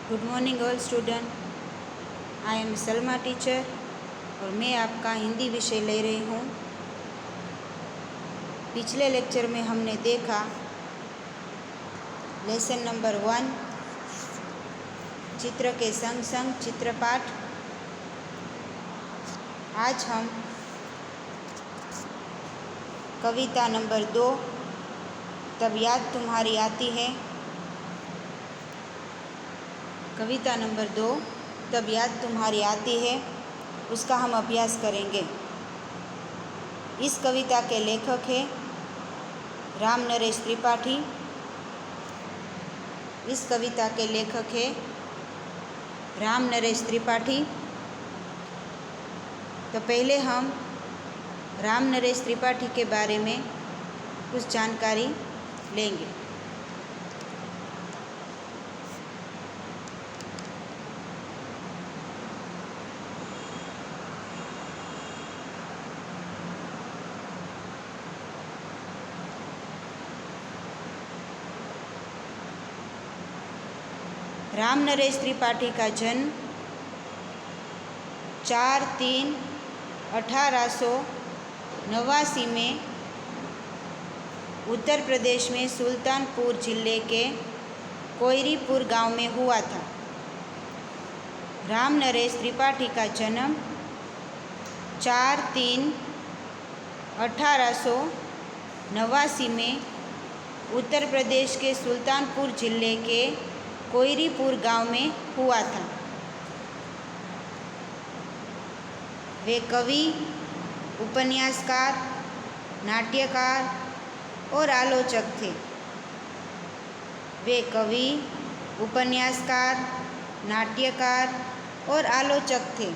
Good morning all student. I am Salma teacher और मैं आपका हिंदी विषय ले रही हूँ। पिछले लेक्चर में हमने देखा लेसन नंबर 1 चित्र के संग संग चित्रपाठ। आज हम कविता नंबर 2 तब याद तुम्हारी आती है। कविता नंबर 2 तब याद तुम्हारी आती है, उसका हम अभ्यास करेंगे। इस कविता के लेखक हैं राम नरेश त्रिपाठी। इस कविता के लेखक हैं राम नरेश त्रिपाठी। तो पहले हम राम नरेश त्रिपाठी के बारे में कुछ जानकारी लेंगे। राम नरेश त्रिपाठी का जन्म 4/3/1889 में उत्तर प्रदेश में सुल्तानपुर जिले के कोयरीपुर गांव में हुआ था। राम नरेश त्रिपाठी का जन्म 4/3/1889 में उत्तर प्रदेश के सुल्तानपुर जिले के कोयरीपुर गांव में हुआ था। वे कवि, उपन्यासकार, नाट्यकार और आलोचक थे। वे कवि, उपन्यासकार, नाट्यकार और आलोचक थे।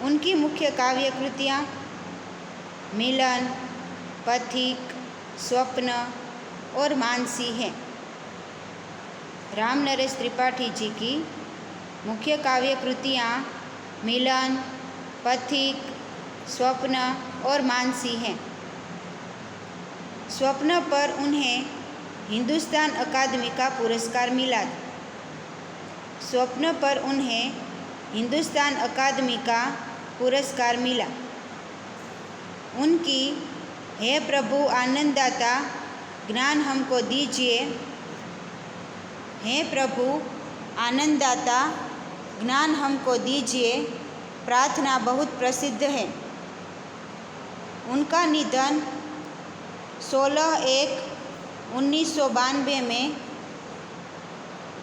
उनकी मुख्य काव्य कृतियाँ मिलन, पथिक, स्वप्न और मानसी हैं। राम नरेश त्रिपाठी जी की मुख्य काव्य कृतियाँ मिलन, पथिक, स्वप्न और मानसी हैं। स्वप्न पर उन्हें हिंदुस्तान अकादमी का पुरस्कार मिला। स्वप्न पर उन्हें हिंदुस्तान अकादमी का पुरस्कार मिला। उनकी हे प्रभु आनंददाता ज्ञान हमको दीजिए, हे प्रभु आनंददाता ज्ञान हमको दीजिए प्रार्थना बहुत प्रसिद्ध है। उनका निधन 16/1/1992 में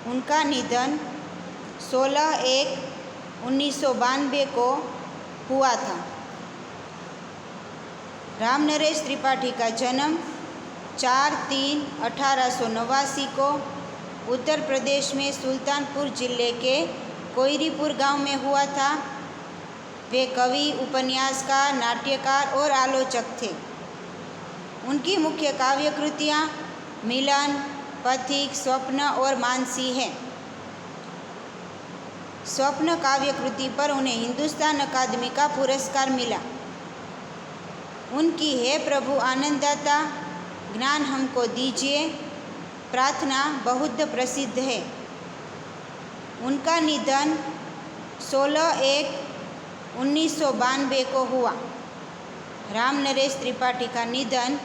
उनका निधन 16/1/1992 को हुआ था। राम नरेश त्रिपाठी का जन्म 4/3/1889 को उत्तर प्रदेश में सुल्तानपुर जिले के कोयरीपुर गांव में हुआ था। वे कवि, उपन्यासकार, नाट्यकार और आलोचक थे। उनकी मुख्य काव्य कृतियाँ मिलन, पथिक, स्वप्न और मानसी हैं। स्वप्न काव्य कृति पर उन्हें हिंदुस्तान अकादमी का पुरस्कार मिला। उनकी हे प्रभु आनंददाता ज्ञान हमको दीजिए प्रार्थना बहुत प्रसिद्ध है। उनका निधन 16/1/1992 को हुआ। राम नरेश त्रिपाठी का निधन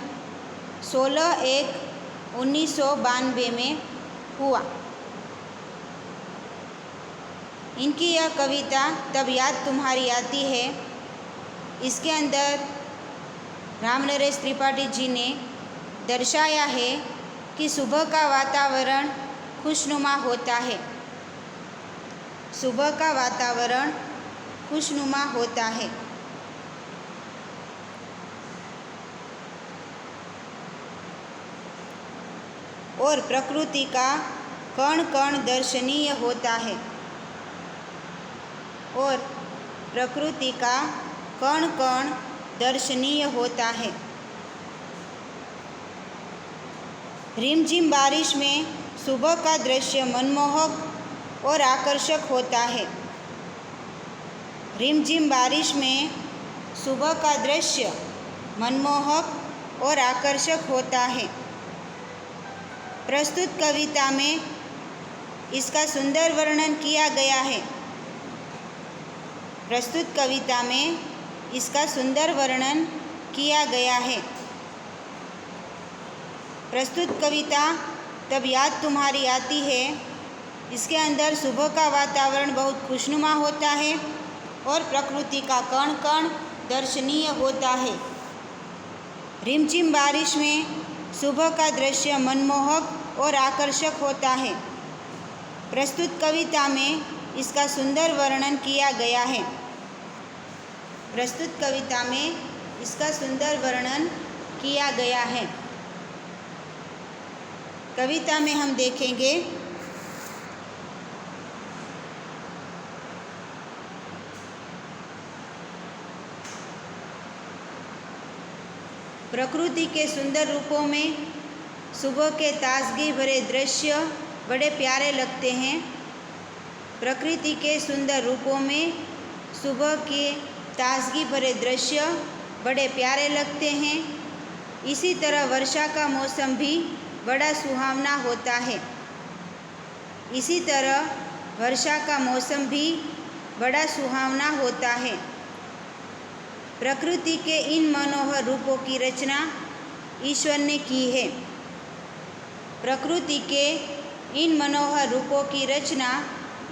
16/1/1992 में हुआ। इनकी यह कविता तब याद तुम्हारी आती है। इसके अंदर राम नरेश त्रिपाठी जी ने दर्शाया है कि सुबह का वातावरण खुशनुमा होता है। सुबह का वातावरण खुशनुमा होता है। और प्रकृति का कण कण दर्शनीय होता है। और प्रकृति का कण कण दर्शनीय होता है। रिमझिम बारिश में सुबह का दृश्य मनमोहक और आकर्षक होता है। रिमझिम बारिश में सुबह का दृश्य मनमोहक और आकर्षक होता है। प्रस्तुत कविता में इसका सुंदर वर्णन किया गया है। प्रस्तुत कविता में इसका सुंदर वर्णन किया गया है। प्रस्तुत कविता तब याद तुम्हारी आती है। इसके अंदर सुबह का वातावरण बहुत खुशनुमा होता है और प्रकृति का कण कण दर्शनीय होता है। रिमझिम बारिश में सुबह का दृश्य मनमोहक और आकर्षक होता है। प्रस्तुत कविता में इसका सुंदर वर्णन किया गया है। प्रस्तुत कविता में इसका सुंदर वर्णन किया गया है। कविता में हम देखेंगे प्रकृति के सुंदर रूपों में सुबह के ताजगी भरे दृश्य बड़े प्यारे लगते हैं। प्रकृति के सुंदर रूपों में सुबह के ताजगी भरे दृश्य बड़े प्यारे लगते हैं। इसी तरह वर्षा का मौसम भी बड़ा सुहावना होता है। इसी तरह वर्षा का मौसम भी बड़ा सुहावना होता है। प्रकृति के इन मनोहर रूपों की रचना ईश्वर ने की है। प्रकृति के इन मनोहर रूपों की रचना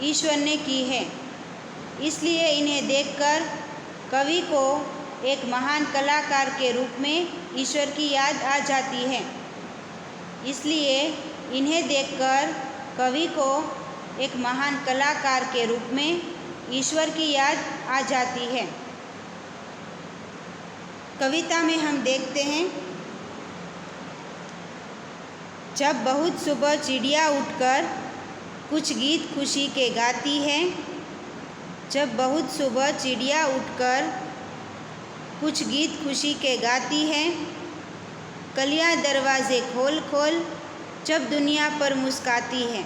ईश्वर ने की है। इसलिए इन्हें देखकर कवि को एक महान कलाकार के रूप में ईश्वर की याद आ जाती है। इसलिए इन्हें देखकर कवि को एक महान कलाकार के रूप में ईश्वर की याद आ जाती है। कविता में हम देखते हैं, जब बहुत सुबह चिड़िया उठकर कुछ गीत खुशी के गाती है। जब बहुत सुबह चिड़िया उठकर कुछ गीत खुशी के गाती है। कलियां दरवाजे खोल खोल जब दुनिया पर मुस्काती है।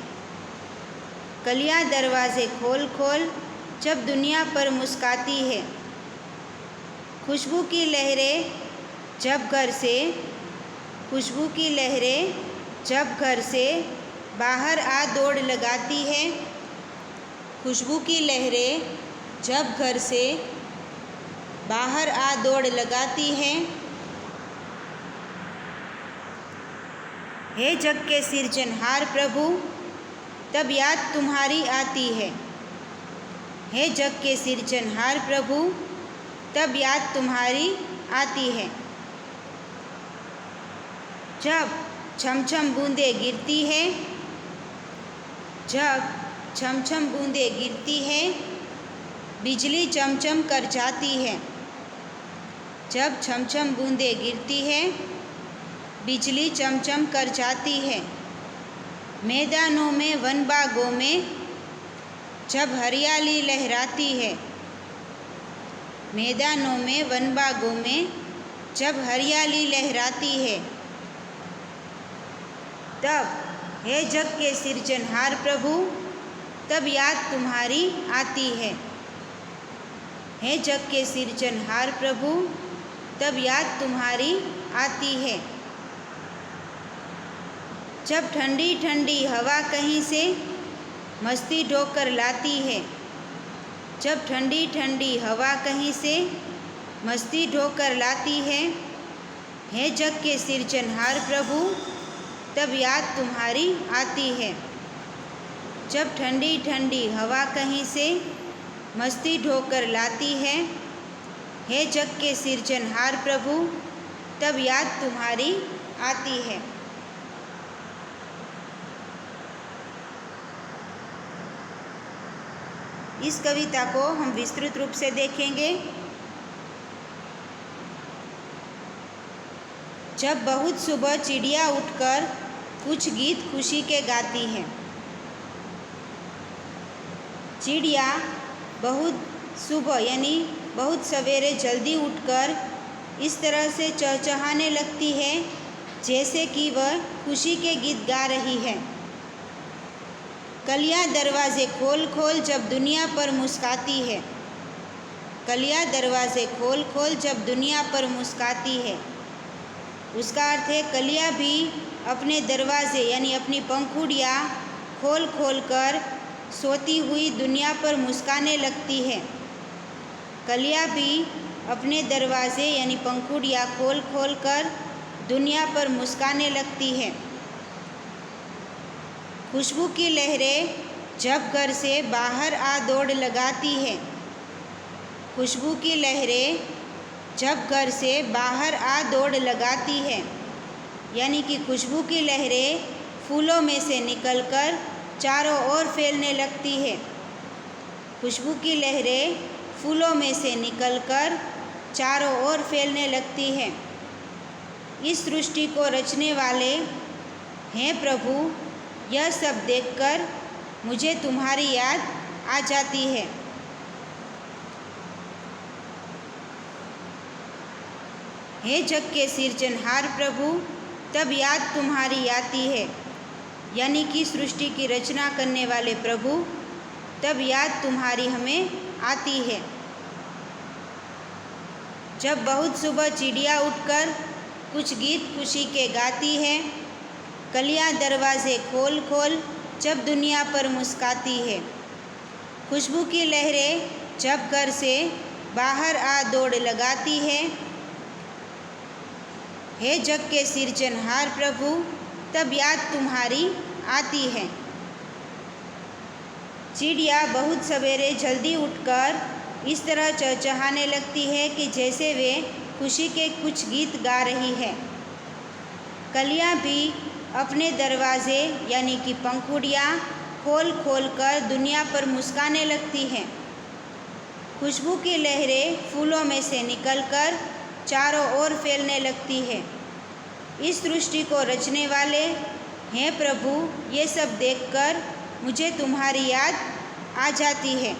कलियां दरवाजे खोल खोल जब दुनिया पर मुस्काती है। खुशबू की लहरें जब घर से खुशबू की लहरें जब घर से बाहर आ दौड़ लगाती है। खुशबू की लहरें जब घर से बाहर आ दौड़ लगाती है। हे जग के सिरजनहार प्रभु, तब याद तुम्हारी आती है। हे जग के सिरजनहार प्रभु, तब याद तुम्हारी आती है। जब छम छम बूंदें गिरती है। जब छम छम बूंदें गिरती है, बिजली चमचम कर जाती है। जब छम छम बूंदें गिरती है, बिजली चमचम कर जाती है। मैदानों में वन बागों में जब हरियाली लहराती है। मैदानों में वन बागों में जब हरियाली लहराती है। तब हे जग के सिरजनहार प्रभु, तब याद तुम्हारी आती है। हे जग के सिरजनहार प्रभु, तब याद तुम्हारी आती है। जब ठंडी ठंडी हवा कहीं से मस्ती ढोकर लाती है। जब ठंडी ठंडी हवा कहीं से मस्ती ढोकर लाती है। हे जग के सिरजनहार प्रभु, तब याद तुम्हारी आती है। जब ठंडी ठंडी हवा कहीं से मस्ती ढोकर लाती है। हे जग के सिरजनहार प्रभु, तब याद तुम्हारी आती है। इस कविता को हम विस्तृत रूप से देखेंगे। जब बहुत सुबह चिड़िया उठकर कुछ गीत खुशी के गाती है। चिड़िया बहुत सुबह यानी बहुत सवेरे जल्दी उठकर इस तरह से चहचहाने लगती है जैसे कि वह खुशी के गीत गा रही है। कलियां दरवाजे खोल खोल जब दुनिया पर मुस्काती है। कलियां दरवाजे खोल खोल जब दुनिया पर मुस्काती है। उसका अर्थ है कलियां भी अपने दरवाजे यानी अपनी पंखुड़ियाँ खोल खोल कर सोती हुई दुनिया पर मुस्काने लगती है। कलियाँ भी अपने दरवाजे यानी पंखुड़ियाँ खोल खोल कर दुनिया पर मुस्काने लगती है। खुशबू की लहरें जब घर से बाहर आ दौड़ लगाती है। खुशबू की लहरें जब घर से बाहर आ दौड़ लगाती है, यानी कि खुशबू की लहरें फूलों में से निकलकर चारों ओर फैलने लगती है। खुशबू की लहरें फूलों में से निकलकर चारों ओर फैलने लगती है। इस सृष्टि को रचने वाले हैं प्रभु, यह सब देखकर मुझे तुम्हारी याद आ जाती है। हे जग के सिरजनहार प्रभु, तब याद तुम्हारी आती है, यानी कि सृष्टि की रचना करने वाले प्रभु, तब याद तुम्हारी हमें आती है। जब बहुत सुबह चिड़िया उठकर कुछ गीत खुशी के गाती है, कलियाँ दरवाजे खोल खोल जब दुनिया पर मुस्काती है। खुशबू की लहरें जब घर से बाहर आ दौड़ लगाती है। हे जग के सिरजनहार प्रभु, तब याद तुम्हारी आती है। चिड़िया बहुत सवेरे जल्दी उठकर इस तरह चहचहाने लगती है कि जैसे वे खुशी के कुछ गीत गा रही है। कलियाँ भी अपने दरवाजे यानी कि पंखुड़ियाँ खोल खोल कर दुनिया पर मुस्काने लगती हैं। खुशबू की लहरें फूलों में से निकलकर चारों ओर फैलने लगती है। इस सृष्टि को रचने वाले हैं प्रभु, ये सब देखकर मुझे तुम्हारी याद आ जाती है।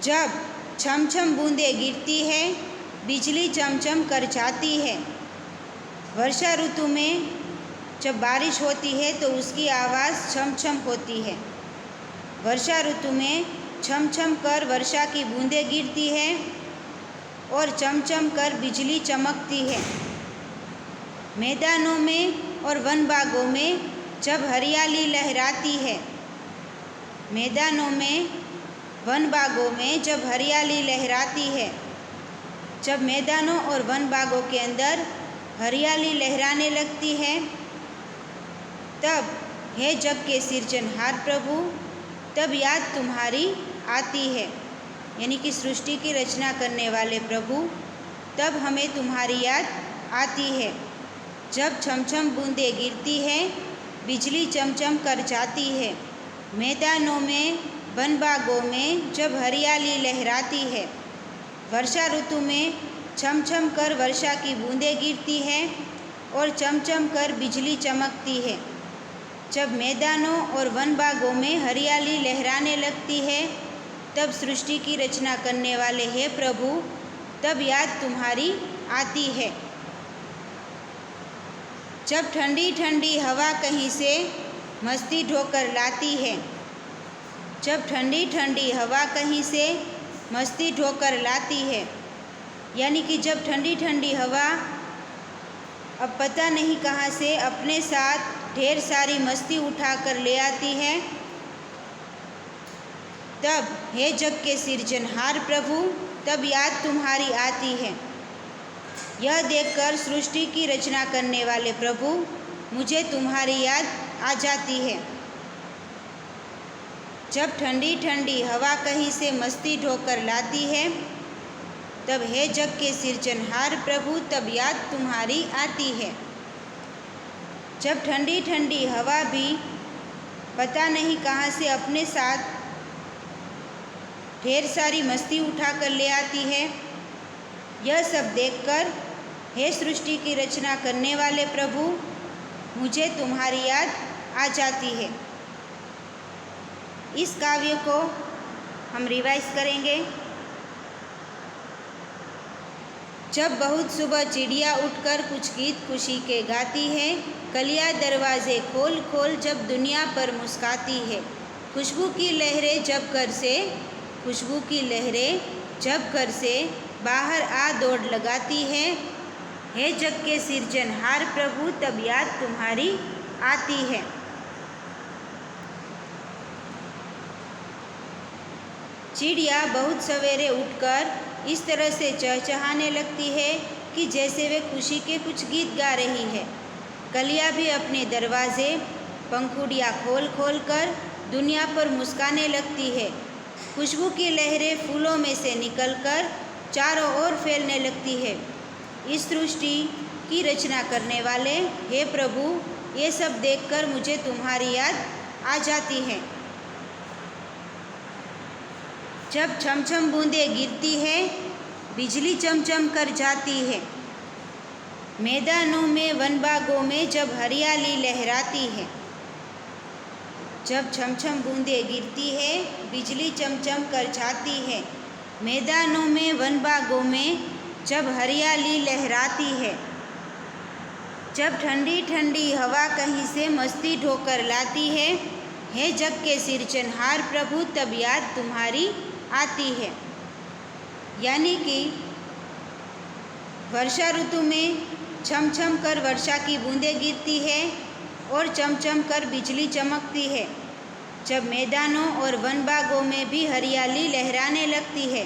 जब छम छम बूंदें गिरती है, बिजली चमचम कर जाती है। वर्षा ऋतु में जब बारिश होती है तो उसकी आवाज़ छम छम होती है। वर्षा ऋतु में छम छम कर वर्षा की बूंदें गिरती है और चमचम कर बिजली चमकती है। मैदानों में और वन बागों में जब हरियाली लहराती है, मैदानों में वन बागों में जब हरियाली लहराती है, जब मैदानों और वन बागों के अंदर हरियाली लहराने लगती है, तब हे जग के सिरजनहार प्रभु, तब याद तुम्हारी आती है, यानी कि सृष्टि की रचना करने वाले प्रभु, तब हमें तुम्हारी याद आती है। जब छमछम बूंदें गिरती है, बिजली चमचम कर जाती है, मैदानों में वन बागों में जब हरियाली लहराती है, वर्षा ऋतु में छम छम कर वर्षा की बूंदें गिरती हैं और चमचम कर बिजली चमकती है, जब मैदानों और वन बागों में हरियाली लहराने लगती है, तब सृष्टि की रचना करने वाले हे प्रभु, तब याद तुम्हारी आती है। जब ठंडी ठंडी हवा कहीं से मस्ती ढोकर लाती है, जब ठंडी ठंडी हवा कहीं से मस्ती ढोकर लाती है, यानी कि जब ठंडी ठंडी हवा अब पता नहीं कहाँ से अपने साथ ढेर सारी मस्ती उठा कर ले आती है, तब हे जग के सिरजनहार प्रभु, तब याद तुम्हारी आती है। यह देखकर सृष्टि की रचना करने वाले प्रभु, मुझे तुम्हारी याद आ जाती है। जब ठंडी ठंडी हवा कहीं से मस्ती ढोकर लाती है, तब हे जग के सिरजनहार प्रभु, तब याद तुम्हारी आती है। जब ठंडी ठंडी हवा भी पता नहीं कहाँ से अपने साथ ढेर सारी मस्ती उठा कर ले आती है, यह सब देखकर हे सृष्टि की रचना करने वाले प्रभु, मुझे तुम्हारी याद आ जाती है। इस काव्य को हम रिवाइज करेंगे। जब बहुत सुबह चिड़िया उठकर कुछ गीत खुशी के गाती है, कलियाँ दरवाजे खोल खोल जब दुनिया पर मुस्काती है। खुशबू की लहरें जब घर से खुशबू की लहरें जब घर से बाहर आ दौड़ लगाती है, हे जग के सिरजनहार प्रभु, तब याद तुम्हारी आती है। चिड़िया बहुत सवेरे उठकर इस तरह से चहचहाने लगती है कि जैसे वे खुशी के कुछ गीत गा रही है। कलियां भी अपने दरवाजे पंखुड़ियाँ खोल खोल कर दुनिया पर मुस्काने लगती है। खुशबू की लहरें फूलों में से निकलकर चारों ओर फैलने लगती है। इस सृष्टि की रचना करने वाले हे प्रभु, ये सब देखकर मुझे तुम्हारी याद आ जाती है। जब छमछम बूंदें गिरती है, बिजली चमचम कर जाती है। मैदानों में वनबागों में जब हरियाली लहराती है। जब छमछम बूंदें गिरती है, बिजली चमचम कर जाती है। मैदानों में वनबागों में जब हरियाली लहराती है। जब ठंडी ठंडी हवा कहीं से मस्ती ढोकर लाती है, हे जग के सिरजनहार प्रभु, तब याद तुम्हारी आती है। यानी कि वर्षा ऋतु में छमछम कर वर्षा की बूंदें गिरती है और चमचम कर बिजली चमकती है। जब मैदानों और वनबागों में भी हरियाली लहराने लगती है।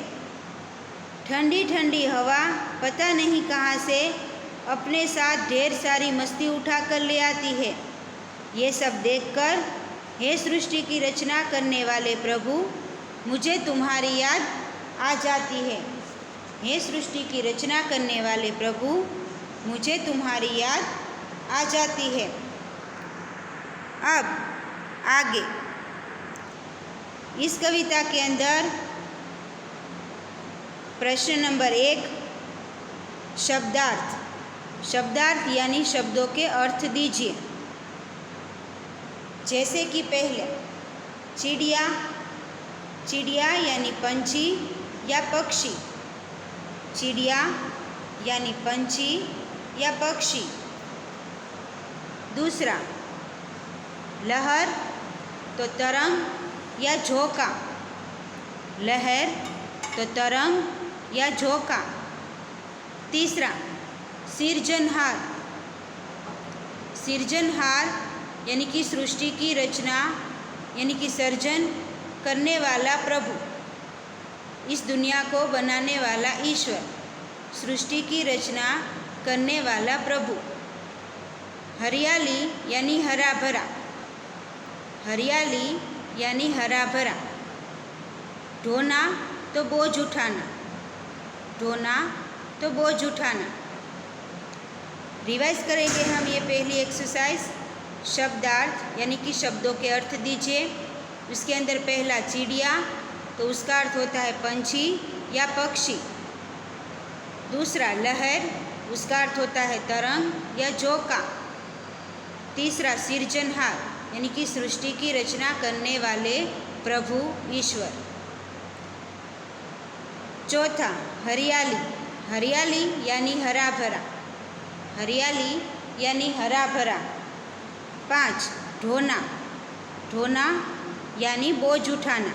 ठंडी ठंडी हवा पता नहीं कहाँ से अपने साथ ढेर सारी मस्ती उठा कर ले आती है। ये सब देखकर हे सृष्टि की रचना करने वाले प्रभु, मुझे तुम्हारी याद आ जाती है। हे सृष्टि की रचना करने वाले प्रभु, मुझे तुम्हारी याद आ जाती है। अब आगे इस कविता के अंदर प्रश्न नंबर 1, शब्दार्थ। शब्दार्थ यानी शब्दों के अर्थ दीजिए। जैसे कि पहले चिड़िया, चिड़िया यानी पंछी या पक्षी। चिड़िया यानी पंछी या पक्षी। दूसरा, लहर तो तरंग या झोंका। लहर तो तरंग या झोंका। तीसरा, सिरजनहार। सिरजनहार यानी कि सृष्टि की रचना यानी कि सर्जन करने वाला प्रभु, इस दुनिया को बनाने वाला ईश्वर, सृष्टि की रचना करने वाला प्रभु। हरियाली यानी हरा भरा। हरियाली यानी हरा भरा। ढोना तो बोझ उठाना। ढोना तो बोझ उठाना। रिवाइज करेंगे हम ये पहली एक्सरसाइज। शब्दार्थ यानी कि शब्दों के अर्थ दीजिए। इसके अंदर पहला चिड़िया, तो उसका अर्थ होता है पंछी या पक्षी। दूसरा, लहर, उसका अर्थ होता है तरंग या झोंका। तीसरा, सिरजनहार यानी कि सृष्टि की रचना करने वाले प्रभु ईश्वर। चौथा, हरियाली। हरियाली यानी हरा भरा। हरियाली यानी हरा भरा। 5, ढोना। ढोना यानी बोझ उठाना।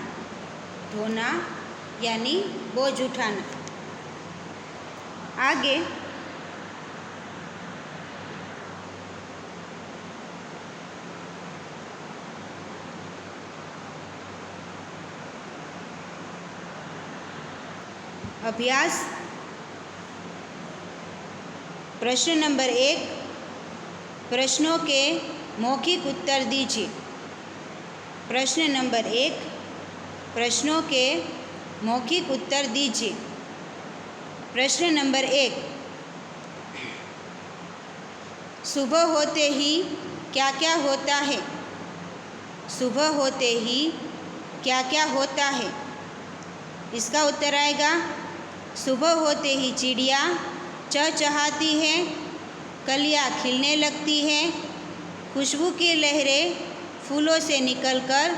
ढोना यानी बोझ उठाना। आगे अभ्यास। प्रश्न नंबर 1, प्रश्नों के मौखिक उत्तर दीजिए। प्रश्न नंबर 1, प्रश्नों के मौखिक उत्तर दीजिए। प्रश्न नंबर 1, सुबह होते ही क्या क्या होता है? सुबह होते ही क्या क्या होता है? इसका उत्तर आएगा, सुबह होते ही चिड़िया चहचहाती है, कलियां खिलने लगती हैं, खुशबू की लहरें फूलों से निकलकर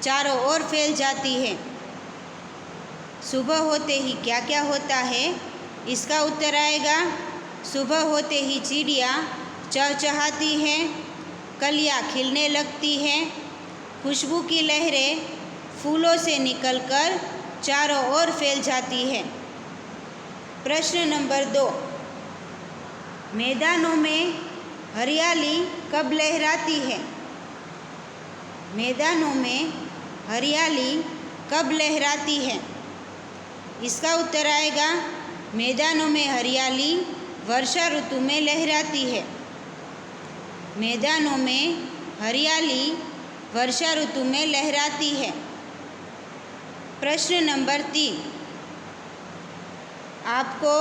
चारों ओर फैल जाती है। सुबह होते ही क्या क्या होता है? इसका उत्तर आएगा, सुबह होते ही चिड़िया चहचहाती है, कलियां खिलने लगती हैं, खुशबू की लहरें फूलों से निकलकर चारों ओर फैल जाती है। प्रश्न नंबर 2, मैदानों में हरियाली कब लहराती है? मैदानों में हरियाली कब लहराती है? इसका उत्तर आएगा मैदानों में हरियाली वर्षा ऋतु में लहराती है। मैदानों में हरियाली वर्षा ऋतु में लहराती है। प्रश्न नंबर 3, आपको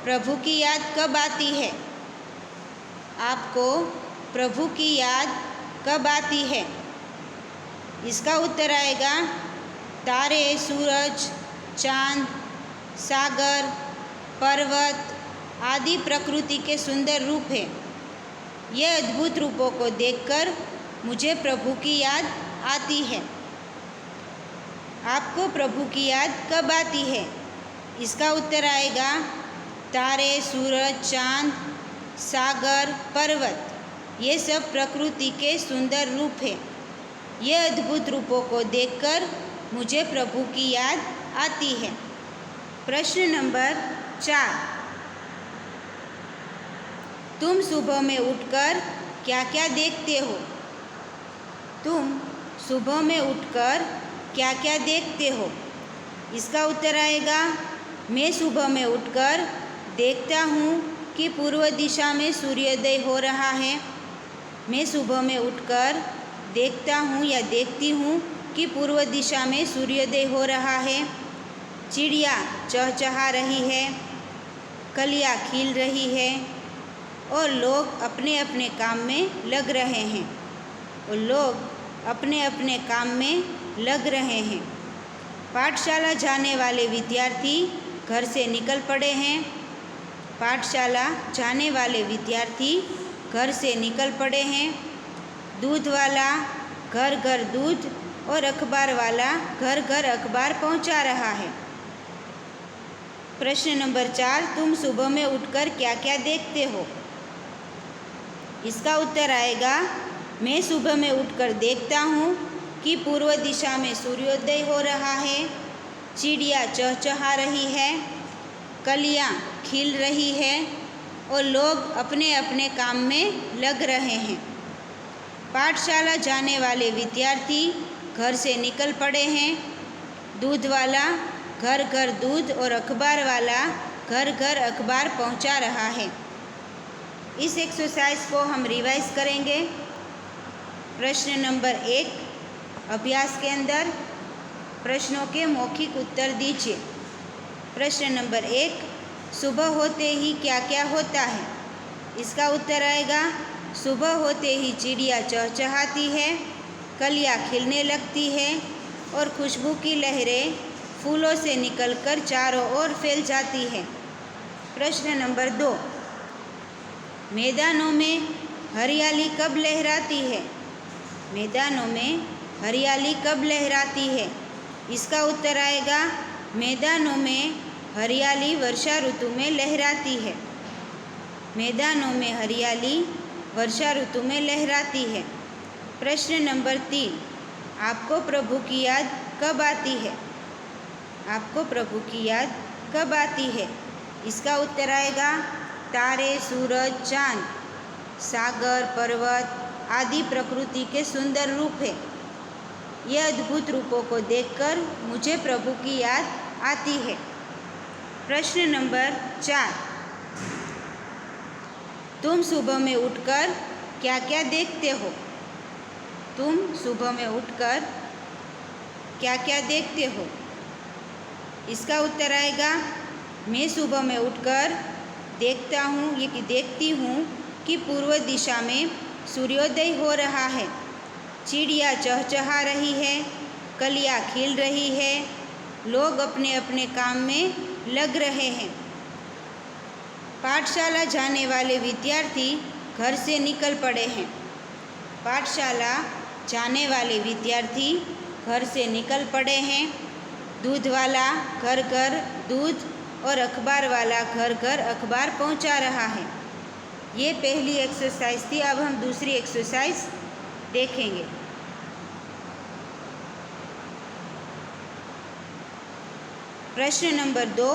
प्रभु की याद कब आती है? आपको प्रभु की याद कब आती है? इसका उत्तर आएगा तारे, सूरज, चांद, सागर, पर्वत आदि प्रकृति के सुंदर रूप हैं। ये अद्भुत रूपों को देखकर मुझे प्रभु की याद आती है। आपको प्रभु की याद कब आती है? इसका उत्तर आएगा तारे, सूरज, चांद, सागर, पर्वत ये सब प्रकृति के सुंदर रूप हैं। ये अद्भुत रूपों को देखकर मुझे प्रभु की याद आती है। प्रश्न नंबर 4, तुम सुबह में उठकर क्या क्या देखते हो? तुम सुबह में उठकर क्या क्या देखते हो? इसका उत्तर आएगा मैं सुबह में उठकर देखता हूँ कि पूर्व दिशा में सूर्योदय हो रहा है। मैं सुबह में उठकर देखता हूँ या देखती हूँ कि पूर्व दिशा में सूर्योदय हो रहा है। चिड़िया चहचहा रही है, कलियाँ खिल रही है और लोग अपने अपने काम में लग रहे हैं। और लोग अपने अपने काम में लग रहे हैं। पाठशाला जाने वाले विद्यार्थी घर से निकल पड़े हैं। पाठशाला जाने वाले विद्यार्थी घर से निकल पड़े हैं। दूध वाला घर घर दूध और अखबार वाला घर घर अखबार पहुंचा रहा है। प्रश्न नंबर 4, तुम सुबह में उठकर क्या क्या देखते हो? इसका उत्तर आएगा मैं सुबह में उठकर देखता हूँ कि पूर्व दिशा में सूर्योदय हो रहा है, चिड़िया चहचहा रही है, कलियाँ खिल रही है और लोग अपने अपने काम में लग रहे हैं। पाठशाला जाने वाले विद्यार्थी घर से निकल पड़े हैं। दूध वाला घर घर दूध और अखबार वाला घर घर अखबार पहुंचा रहा है। इस एक्सरसाइज को हम रिवाइज करेंगे। प्रश्न नंबर 1, अभ्यास के अंदर प्रश्नों के मौखिक उत्तर दीजिए। प्रश्न नंबर 1, सुबह होते ही क्या क्या होता है? इसका उत्तर आएगा सुबह होते ही चिड़िया चहचहाती है, कलियाँ खिलने लगती है और खुशबू की लहरें फूलों से निकलकर चारों ओर फैल जाती है। प्रश्न नंबर 2, मैदानों में हरियाली कब लहराती है? मैदानों में हरियाली कब लहराती है? इसका उत्तर आएगा मैदानों में हरियाली वर्षा ऋतु में लहराती है। मैदानों में हरियाली वर्षा ऋतु में लहराती है। प्रश्न नंबर 3, आपको प्रभु की याद कब आती है? आपको प्रभु की याद कब आती है? इसका उत्तर आएगा तारे, सूरज, चांद, सागर, पर्वत आदि प्रकृति के सुंदर रूप है। ये अद्भुत रूपों को देखकर मुझे प्रभु की याद आती है। प्रश्न नंबर 4, तुम सुबह में उठकर क्या क्या देखते हो? तुम सुबह में उठकर क्या क्या देखते हो? इसका उत्तर आएगा मैं सुबह में उठकर देखती हूँ कि पूर्व दिशा में सूर्योदय हो रहा है, चिड़िया चहचहा रही है, कलियाँ खिल रही है, लोग अपने अपने काम में लग रहे हैं। पाठशाला जाने वाले विद्यार्थी घर से निकल पड़े हैं। पाठशाला जाने वाले विद्यार्थी घर से निकल पड़े हैं। दूध वाला घर घर दूध और अखबार वाला घर घर अखबार पहुंचा रहा है। ये पहली एक्सरसाइज थी। अब हम दूसरी एक्सरसाइज देखेंगे। प्रश्न नंबर 2,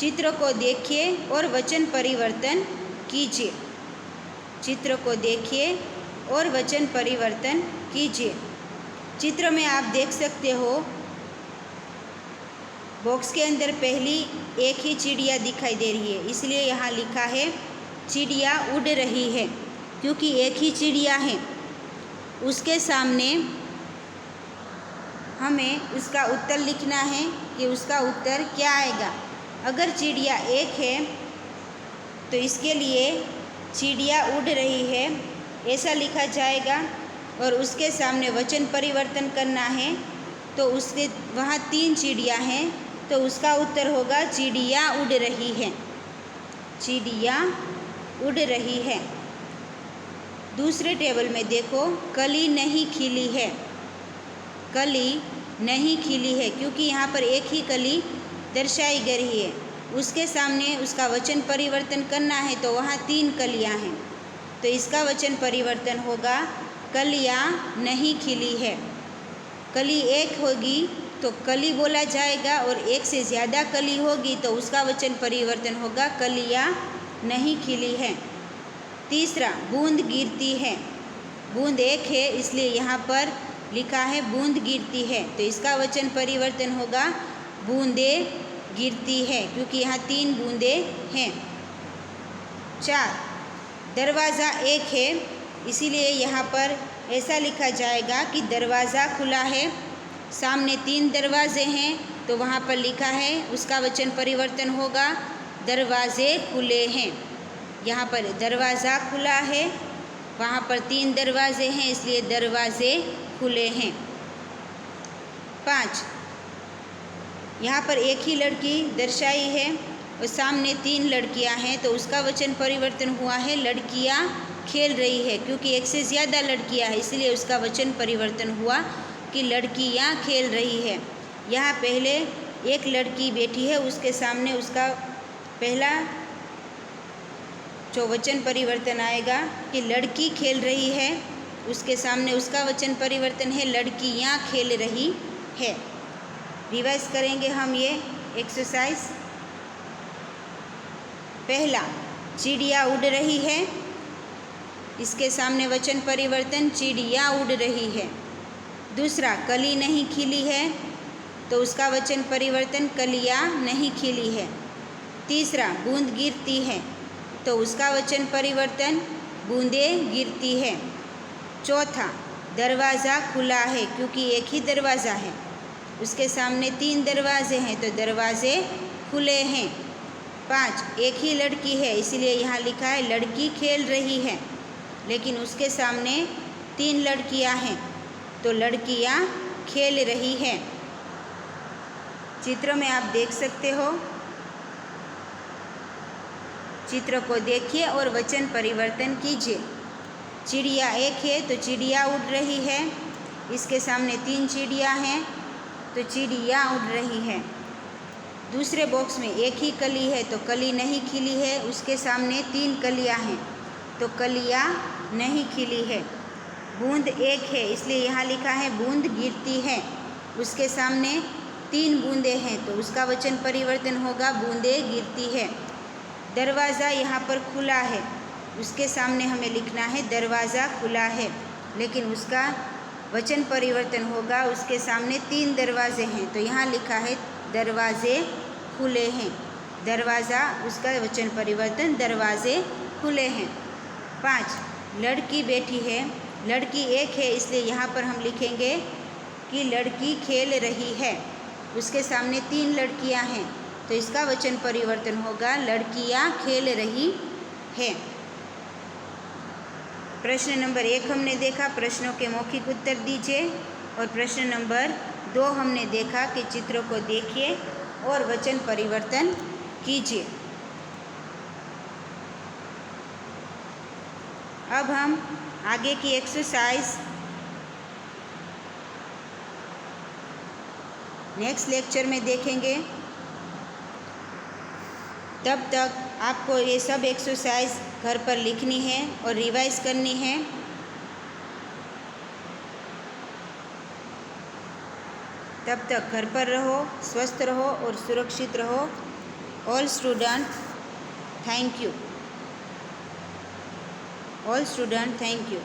चित्र को देखिए और वचन परिवर्तन कीजिए। चित्र को देखिए और वचन परिवर्तन कीजिए। चित्र में आप देख सकते हो बॉक्स के अंदर पहली एक ही चिड़िया दिखाई दे रही है, इसलिए यहाँ लिखा है चिड़िया उड़ रही है, क्योंकि एक ही चिड़िया है। उसके सामने हमें उसका उत्तर लिखना है कि उसका उत्तर क्या आएगा। अगर चिड़िया एक है तो इसके लिए चिड़िया उड़ रही है ऐसा लिखा जाएगा, और उसके सामने वचन परिवर्तन करना है तो उसके वहाँ 3 चिड़िया हैं तो उसका उत्तर होगा चिड़िया उड़ रही है। चिड़िया उड़ रही है। दूसरे टेबल में देखो, कली नहीं खिली है। कली नहीं खिली है, क्योंकि यहाँ पर एक ही कली दर्शाई गई है। उसके सामने उसका वचन परिवर्तन करना है तो वहाँ 3 कलियाँ हैं, तो इसका वचन परिवर्तन होगा कलियाँ नहीं खिली है। कली एक होगी तो कली बोला जाएगा, और एक से ज़्यादा कली होगी तो उसका वचन परिवर्तन होगा कलियाँ नहीं खिली है। तीसरा, बूंद गिरती है। बूंद एक है इसलिए यहाँ पर लिखा है बूंद गिरती है, तो इसका वचन परिवर्तन होगा बूंदें गिरती है, क्योंकि यहाँ 3 बूंदें हैं। 4, दरवाज़ा एक है, इसीलिए यहाँ पर ऐसा लिखा जाएगा कि दरवाज़ा खुला है। सामने 3 दरवाजे हैं तो वहाँ पर लिखा है उसका वचन परिवर्तन होगा दरवाजे खुले हैं। यहाँ पर दरवाज़ा खुला है, वहाँ पर 3 दरवाजे हैं इसलिए दरवाजे खुले हैं। 5, यहाँ पर एक ही लड़की दर्शाई है और सामने 3 लड़कियाँ हैं तो उसका वचन परिवर्तन हुआ है लड़कियाँ खेल रही है, क्योंकि एक से ज़्यादा लड़कियाँ हैं इसलिए उसका वचन परिवर्तन हुआ कि लड़कियाँ खेल रही है। यहाँ पहले एक लड़की बैठी है, उसके सामने उसका पहला जो वचन परिवर्तन आएगा कि लड़की खेल रही है, उसके सामने उसका वचन परिवर्तन है लड़कियाँ खेल रही है। रिवाइज करेंगे हम ये एक्सरसाइज। पहला, चिड़िया उड़ रही है, इसके सामने वचन परिवर्तन चिड़िया उड़ रही है। दूसरा, कली नहीं खिली है तो उसका वचन परिवर्तन कलियाँ नहीं खिली है। तीसरा, बूंद गिरती है तो उसका वचन परिवर्तन बूंदें गिरती है। चौथा, दरवाज़ा खुला है, क्योंकि एक ही दरवाज़ा है, उसके सामने 3 दरवाजे हैं तो दरवाजे खुले हैं। 5, एक ही लड़की है इसलिए यहाँ लिखा है लड़की खेल रही है, लेकिन उसके सामने 3 लड़कियाँ हैं तो लड़कियाँ खेल रही हैं। चित्र में आप देख सकते हो, चित्र को देखिए और वचन परिवर्तन कीजिए। चिड़िया एक है तो चिड़िया उड़ रही है, इसके सामने 3 चिड़िया हैं तो चिड़िया उड़ रही है। दूसरे बॉक्स में एक ही कली है तो कली नहीं खिली है, उसके सामने 3 कलियाँ हैं तो कलियाँ नहीं खिली है। बूंद एक है इसलिए यहाँ लिखा है बूंद गिरती है, उसके सामने 3 बूंदें हैं तो उसका वचन परिवर्तन होगा बूंदें गिरती है। दरवाज़ा यहाँ पर खुला है, उसके सामने हमें लिखना है दरवाज़ा खुला है, लेकिन उसका वचन परिवर्तन होगा उसके सामने 3 दरवाजे हैं तो यहाँ लिखा है दरवाजे खुले हैं। दरवाज़ा, उसका वचन परिवर्तन दरवाजे खुले हैं। 5, लड़की बैठी है, लड़की एक है इसलिए यहाँ पर हम लिखेंगे कि लड़की खेल रही है, उसके सामने 3 लड़कियाँ हैं तो इसका वचन परिवर्तन होगा लड़कियाँ खेल रही है। प्रश्न नंबर 1 हमने देखा, प्रश्नों के मौखिक उत्तर दीजिए, और प्रश्न नंबर 2 हमने देखा कि चित्रों को देखिए और वचन परिवर्तन कीजिए। अब हम आगे की एक्सरसाइज नेक्स्ट लेक्चर में देखेंगे। तब तक आपको ये सब एक्सरसाइज घर पर लिखनी है और रिवाइज करनी है। तब तक घर पर रहो, स्वस्थ रहो और सुरक्षित रहो। All student thank you. All student thank you.